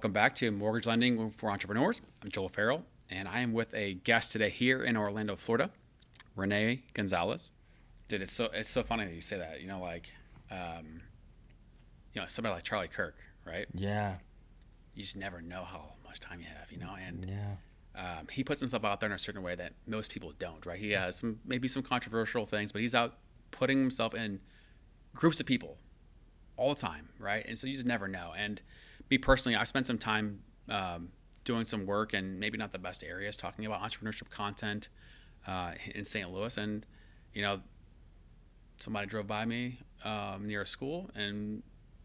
welcome back to Mortgage Lending for Entrepreneurs. I'm Joel Farrell, and I am with a guest today here in Orlando, Florida, Rene Gonzalez. Dude, it's so funny that you say that. Somebody like Charlie Kirk, right? Yeah. You just never know how much time you have, and Yeah. he puts himself out there in a certain way that most people don't, right? He has maybe some controversial things, but he's out putting himself in groups of people all the time, right? And so you just never know. And me personally, I spent some time doing some work in maybe not the best areas, talking about entrepreneurship content in St. Louis. And, somebody drove by me near a school and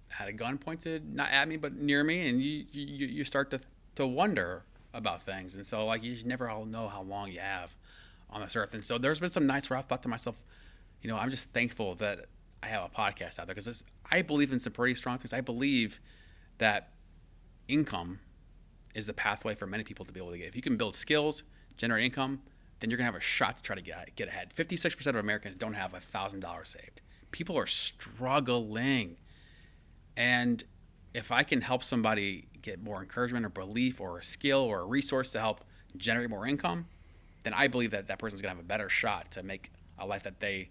had a gun pointed, not at me, but near me. And you start to wonder about things. And so, you just never all know how long you have on this earth. And so there's been some nights where I've thought to myself, I'm just thankful that I have a podcast out there because I believe in some pretty strong things. I believe that income is the pathway for many people to be able to get. If you can build skills, generate income, then you're going to have a shot to try to get ahead. 56% of Americans don't have $1,000 saved. People are struggling. And if I can help somebody get more encouragement or belief or a skill or a resource to help generate more income, then I believe that that person's going to have a better shot to make a life that they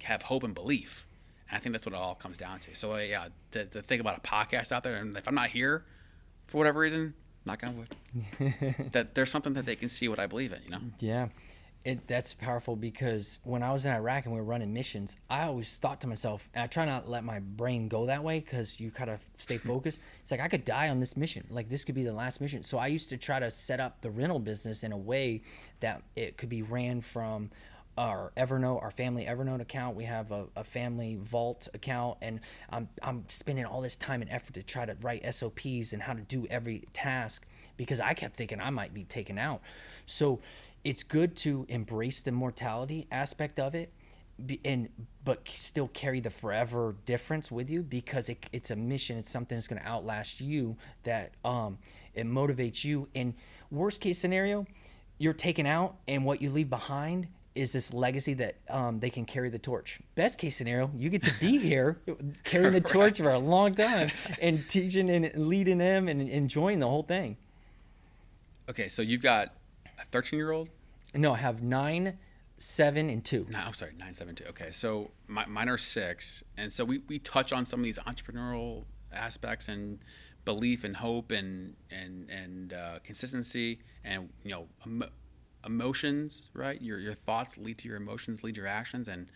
have hope and belief. And I think that's what it all comes down to. So to think about a podcast out there, and if I'm not here for whatever reason, knock on wood, that there's something that they can see what I believe in, Yeah. That's powerful because when I was in Iraq and we were running missions, I always thought to myself, and I try not to let my brain go that way because you kind of stay focused. It's like I could die on this mission. Like this could be the last mission. So I used to try to set up the rental business in a way that it could be ran from our Evernote, our family Evernote account. We have a family vault account, and I'm spending all this time and effort to try to write SOPs and how to do every task because I kept thinking I might be taken out. So it's good to embrace the mortality aspect of it, but still carry the forever difference with you because it's a mission. It's something that's going to outlast you. That it motivates you. In worst case scenario, you're taken out, and what you leave behind is this legacy that they can carry the torch. Best case scenario, you get to be here carrying the torch for a long time and teaching and leading them and enjoying the whole thing. Okay, so you've got a 13-year-old? No, I have 9, 7, and 2. No, I'm sorry, 9, 7, 2. Okay, so mine are 6. And so we touch on some of these entrepreneurial aspects and belief and hope and consistency and, emotions, right? Your thoughts lead to your emotions, lead to your actions. And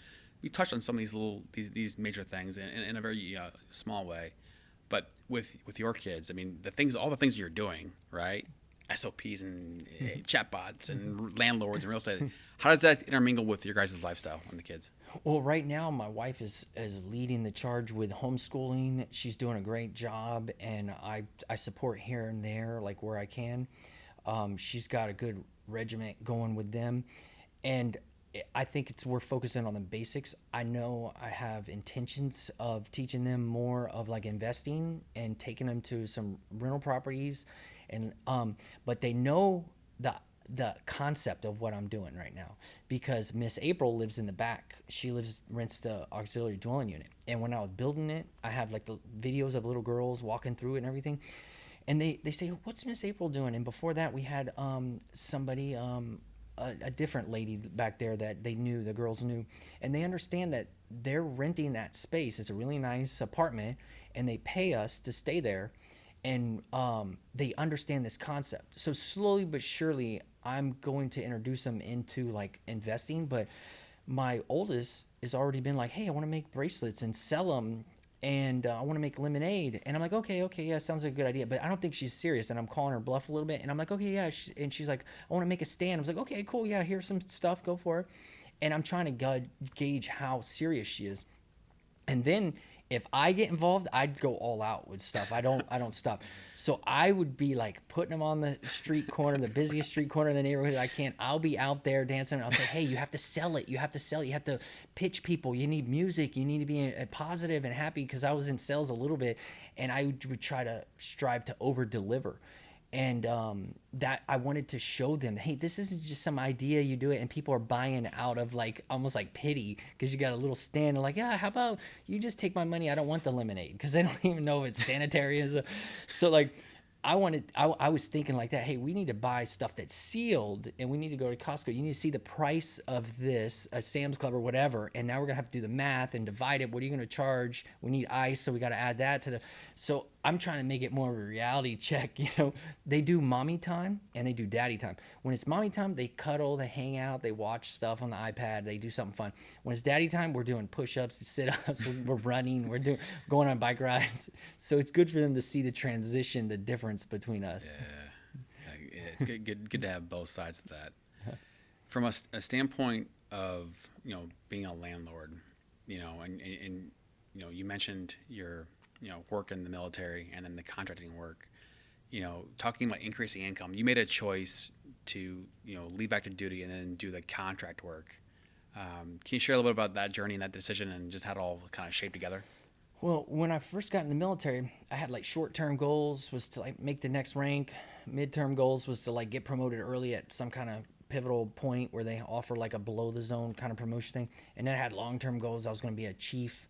we touched on some of these major things in a very small way. But with your kids, I mean, all the things you're doing, right? SOPs and chatbots and landlords and real estate. How does that intermingle with your guys' lifestyle and the kids? Well, right now my wife is leading the charge with homeschooling. She's doing a great job, and I support here and there, like where I can. She's got a good regiment going with them, and I think we're focusing on the basics. I know I have intentions of teaching them more of like investing and taking them to some rental properties, and but they know the concept of what I'm doing right now because Miss April lives in the back. She rents the auxiliary dwelling unit, and when I was building it, I have like the videos of little girls walking through it and everything. And they say, what's Miss April doing? And before that, we had somebody, a different lady back there that the girls knew. And they understand that they're renting that space. It's a really nice apartment, and they pay us to stay there. And they understand this concept. So slowly but surely, I'm going to introduce them into like investing. But my oldest has already been like, hey, I want to make bracelets and sell them. And I want to make lemonade. And I'm like, okay, yeah, sounds like a good idea. But I don't think she's serious. And I'm calling her bluff a little bit. And I'm like, okay, yeah. And she's like, I want to make a stand. I was like, okay, cool. Yeah, here's some stuff. Go for it. And I'm trying to gauge how serious she is. And then if I get involved, I'd go all out with stuff. I don't stop. So I would be like putting them on the street corner, the busiest street corner in the neighborhood I can. I'll be out there dancing. I'll say, hey, you have to sell it. You have to sell it. You have to pitch people. You need music. You need to be positive and happy because I was in sales a little bit, and I would try to strive to over deliver. And that I wanted to show them, hey, this isn't just some idea, you do it, and people are buying out of like almost like pity because you got a little stand. They're like, yeah, how about you just take my money? I don't want the lemonade because they don't even know if it's sanitary. So like I was thinking like that. Hey, we need to buy stuff that's sealed, and we need to go to Costco. You need to see the price of this, a Sam's Club or whatever, and now we're gonna have to do the math and divide it. What are you gonna charge? We need ice, so we got to add that to the. So I'm trying to make it more of a reality check. They do mommy time and they do daddy time. When it's mommy time, they cuddle, they hang out, they watch stuff on the iPad, they do something fun. When it's daddy time, we're doing push-ups, sit-ups, we're running, going on bike rides. So it's good for them to see the transition, the difference between us. Yeah, it's good to have both sides of that. From a standpoint of being a landlord, and you mentioned your work in the military and then the contracting work. Talking about increasing income, you made a choice to leave active duty and then do the contract work. Can you share a little bit about that journey and that decision and just how it all kind of shaped together? Well, when I first got in the military, I had like short-term goals was to like make the next rank. Midterm goals was to like get promoted early at some kind of pivotal point where they offer like a below the zone kind of promotion thing. And then I had long-term goals. I was going to be a chief,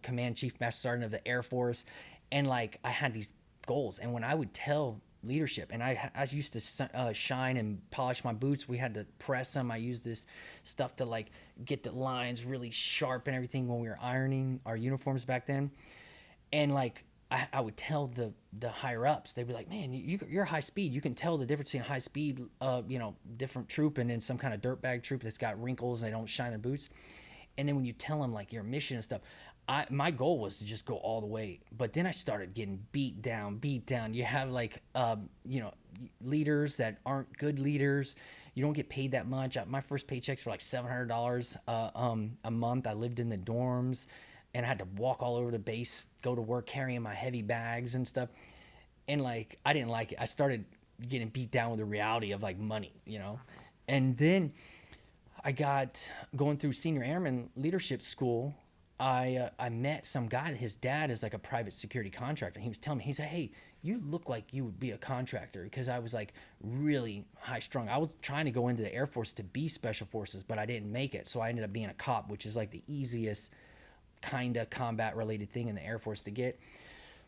command chief master sergeant of the Air Force. And like I had these goals. And when I would tell leadership, and I used to shine and polish my boots, we had to press them. I used this stuff to like get the lines really sharp and everything when we were ironing our uniforms back then. And like I would tell the higher ups, they'd be like, man, you're high speed. You can tell the difference between high speed, different troop and then some kind of dirtbag troop that's got wrinkles and they don't shine their boots. And then when you tell them like your mission and stuff, my goal was to just go all the way. But then I started getting beat down. You have like, leaders that aren't good leaders. You don't get paid that much. My first paychecks were like $700 a month. I lived in the dorms and I had to walk all over the base, go to work carrying my heavy bags and stuff. And like, I didn't like it. I started getting beat down with the reality of like money, And then I got going through senior airman leadership school. I met some guy. His dad is like a private security contractor. He was telling me, he said, hey, you look like you would be a contractor, because I was like really high strung. I was trying to go into the Air Force to be special forces, but I didn't make it. So I ended up being a cop, which is like the easiest kind of combat related thing in the Air Force to get.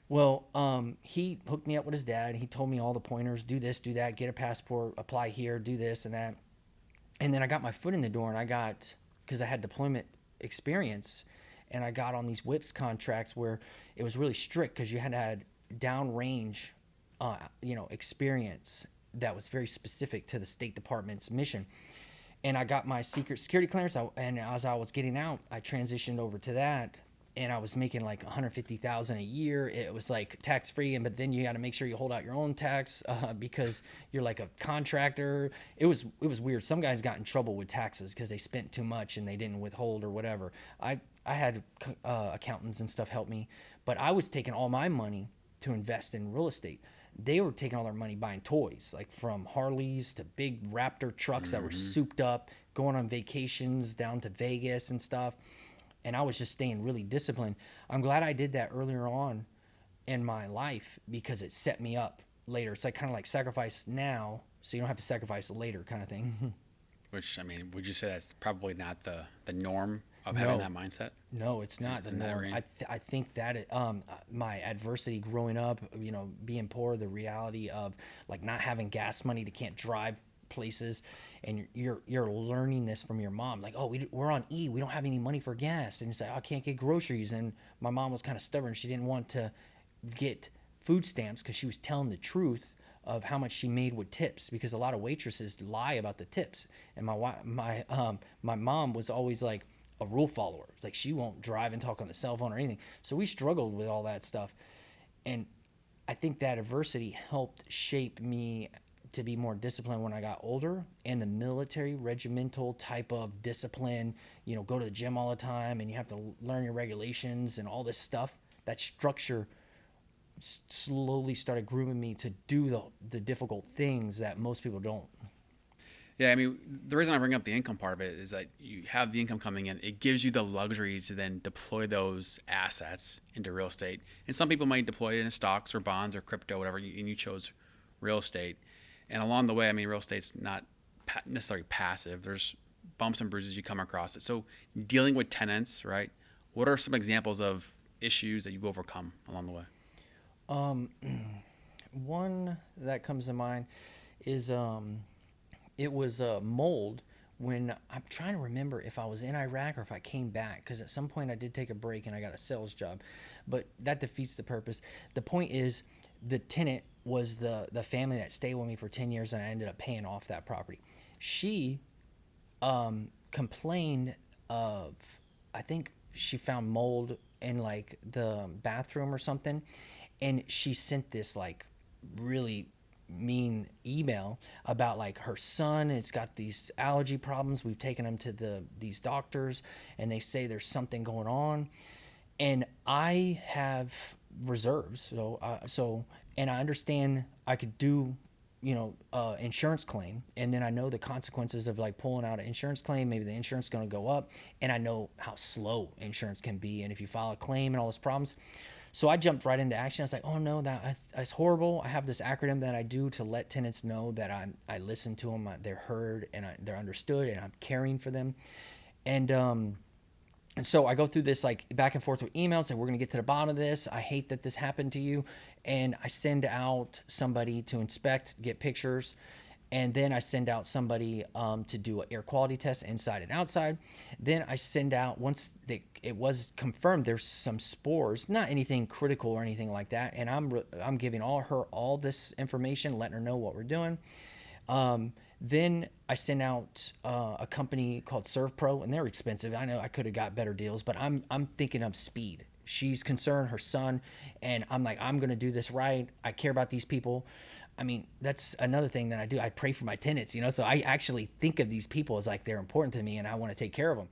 Well, he hooked me up with his dad. He told me all the pointers, do this, do that, get a passport, apply here, do this and that. And then I got my foot in the door and because I had deployment experience, and I got on these WIPS contracts where it was really strict because you had to have downrange, experience that was very specific to the State Department's mission. And I got my secret security clearance, and as I was getting out, I transitioned over to that, and I was making like $150,000 a year. It was like tax free, but then you got to make sure you hold out your own tax because you're like a contractor. It was weird. Some guys got in trouble with taxes because they spent too much and they didn't withhold or whatever. I had accountants and stuff help me, but I was taking all my money to invest in real estate. They were taking all their money buying toys, like from Harleys to big Raptor trucks that were souped up, going on vacations down to Vegas and stuff. And I was just staying really disciplined. I'm glad I did that earlier on in my life because it set me up later. It's like kind of like sacrifice now so you don't have to sacrifice later kind of thing. Which, I mean, would you say that's probably not the norm of having that mindset? No, it's not the norm. I think that my adversity growing up, being poor, the reality of like not having gas money to can't drive places, and you're learning this from your mom, like, oh, we're on E, we don't have any money for gas, and you say, oh, I can't get groceries. And my mom was kind of stubborn. She didn't want to get food stamps because she was telling the truth of how much she made with tips, because a lot of waitresses lie about the tips. And my mom was always like a rule follower. It's like she won't drive and talk on the cell phone or anything. So we struggled with all that stuff, and I think that adversity helped shape me to be more disciplined when I got older. And the military regimental type of discipline, go to the gym all the time and you have to learn your regulations and all this stuff, that structure slowly started grooming me to do the difficult things that most people don't. Yeah, I mean, the reason I bring up the income part of it is that you have the income coming in. It gives you the luxury to then deploy those assets into real estate. And some people might deploy it in stocks or bonds or crypto, whatever, and you chose real estate. And along the way, I mean, real estate's not necessarily passive. There's bumps and bruises you come across it. So dealing with tenants, right? What are some examples of issues that you've overcome along the way? One that comes to mind is it was mold when I'm trying to remember if I was in Iraq or if I came back, because at some point I did take a break and I got a sales job, but that defeats the purpose. The point is, the tenant was the family that stayed with me for 10 years, and I ended up paying off that property. She complained of, I think she found mold in like the bathroom or something, and she sent this like really mean email about like her son. It's got these allergy problems. We've taken him to these doctors, and they say there's something going on. And I have reserves, and I understand I could do, insurance claim, and then I know the consequences of like pulling out an insurance claim. Maybe the insurance is going to go up, and I know how slow insurance can be, and if you file a claim and all those problems. So I jumped right into action. I was like, oh no, that's horrible. I have this acronym that I do to let tenants know that I listen to them, they're heard, and they're understood, and I'm caring for them. And so I go through this like back and forth with emails, and we're going to get to the bottom of this. I hate that this happened to you. And I send out somebody to inspect, get pictures. And then I send out somebody to do an air quality test inside and outside. Then I send out, once it was confirmed there's some spores, not anything critical or anything like that. And I'm giving her all this information, letting her know what we're doing. Then I send out a company called ServPro, and they're expensive. I know I could have got better deals, but I'm thinking of speed. She's concerned, her son, and I'm like, I'm going to do this right. I care about these people. I mean, that's another thing that I do. I pray for my tenants, so I actually think of these people as like they're important to me, and I want to take care of them.